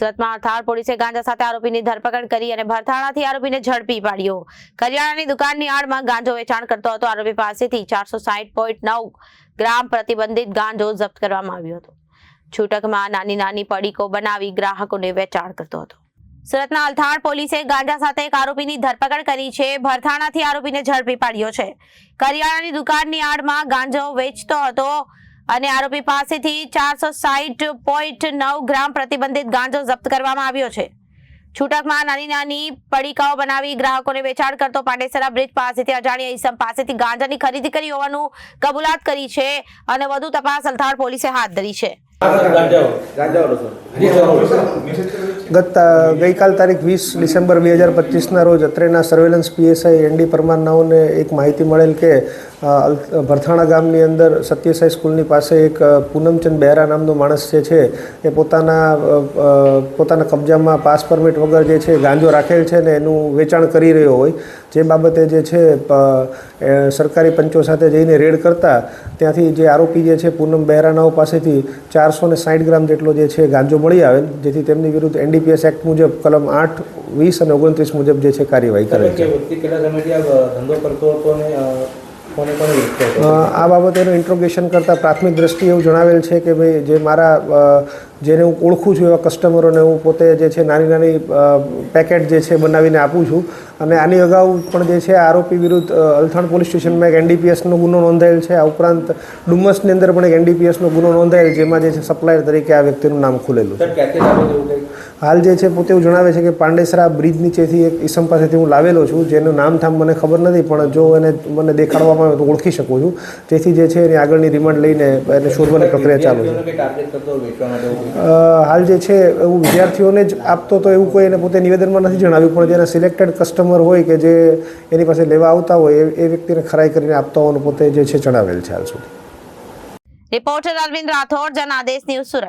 સુરતમાં હથાળ પોલીસે ગાંજા સાથે આરોપીની ધરપકડ કરી અને ભરથાણાથી આરોપીને ઝડપી પાડ્યો। કરિયાણાની દુકાનની આડમાં ગાંજો વેચાણ કરતો હતો। આરોપી પાસેથી 460.9 ગ્રામ પ્રતિબંધિત ગાંજો જપ્ત કરવામાં આવ્યો હતો। છૂટકમાં નાની નાની પડીકો બનાવી ગ્રાહકોને વેચાણ કરતો હતો। સુરતના અલથાણ પોલીસે ગાંજા સાથે એક આરોપીની ધરપકડ કરી છે। ભરથાણાથી આરોપીને ઝડપી પાડ્યો છે। કરિયાણાની દુકાનની આડમાં ગાંજો વેચતો હતો અને આરોપી પાસેથી 460.9 ગ્રામ પ્રતિબંધિત ગાંજો જપ્ત કરવામાં આવ્યો છે। છૂટકમાં નાની નાની પડીકાઓ બનાવી ગ્રાહકોને વેચાણ કરતો પાંડેસરા બ્રિજ પાસેથી અજાણ્યા ઈસમ પાસેથી ગાંજાની ખરીદી કરી હોવાનું કબૂલાત કરી છે અને વધુ તપાસ અલથાણ પોલીસે હાથ ધરી છે। ગઈકાલ તારીખ 20 ડિસેમ્બર 2025ના રોજ અત્રેના સર્વેલન્સ પીએસઆઈ એનડી પરમાર નાઓને એક માહિતી મળેલ કે ભરથાણા ગામની અંદર સત્યસાઈ સ્કૂલની પાસે એક પૂનમચંદ બહેરા નામનો માણસ જે છે એ પોતાના કબજામાં પાસ પરમિટ વગર જે છે ગાંજો રાખેલ છે ને એનું વેચાણ કરી રહ્યો હોય, જે બાબતે જે છે સરકારી પંચો સાથે જઈને રેડ કરતા ત્યાંથી જે આરોપી જે છે પૂનમ બહેરાનાઓ પાસેથી 460 ગ્રામ જેટલો જે છે ગાંજો મળી આવેલ, જેથી તેમની વિરુદ્ધ એનડીપીએસ એક્ટ મુજબ કલમ 8, 20 અને 29 મુજબ જે છે કાર્યવાહી કરેલ છે। આ બાબતે એનું ઇન્ટ્રોગેશન કરતાં પ્રાથમિક દ્રષ્ટિએ એવું જણાવેલ છે કે ભાઈ જે મારા જેને હું ઓળખું છું એવા કસ્ટમરોને હું પોતે જે છે નાની નાની પેકેટ જે છે બનાવીને આપું છું અને આની અગાઉ પણ જે છે આરોપી વિરુદ્ધ અલથાણ પોલીસ સ્ટેશનમાં એક એનડીપીએસનો ગુનો નોંધાયેલ છે। આ ઉપરાંત ડુમસની અંદર પણ એક એનડીપીએસનો ગુનો નોંધાયેલ, જેમાં જે છે સપ્લાયર તરીકે આ વ્યક્તિનું નામ ખુલેલું છે। હાલ જે છે પોતે એવું જણાવે છે કે પાંડેસરા બ્રિજ નીચેથી એક ઈસમ પાસેથી હું લાવેલો છું, જેનું નામ ધામ મને ખબર નથી, પણ જો એને મને દેખાડવામાં આવે તો ઓળખી શકું છું, જેથી જે છે એની આગળની રિમાન્ડ લઈને એને શોધવાની પ્રક્રિયા ચાલુ છે। હાલ જે છે એવું વિદ્યાર્થીઓને જ આપતો તો એવું કોઈ એને પોતે નિવેદનમાં નથી જણાવ્યું, પણ જેના સિલેક્ટેડ કસ્ટમર હોય કે જે એની પાસે લેવા આવતા હોય એ વ્યક્તિને ખરાઈ કરીને આપતા હોવાનું પોતે જે છે જણાવેલ છે હાલ સુધી। Reporter Arvind Rathod, Janadesh news, Surat.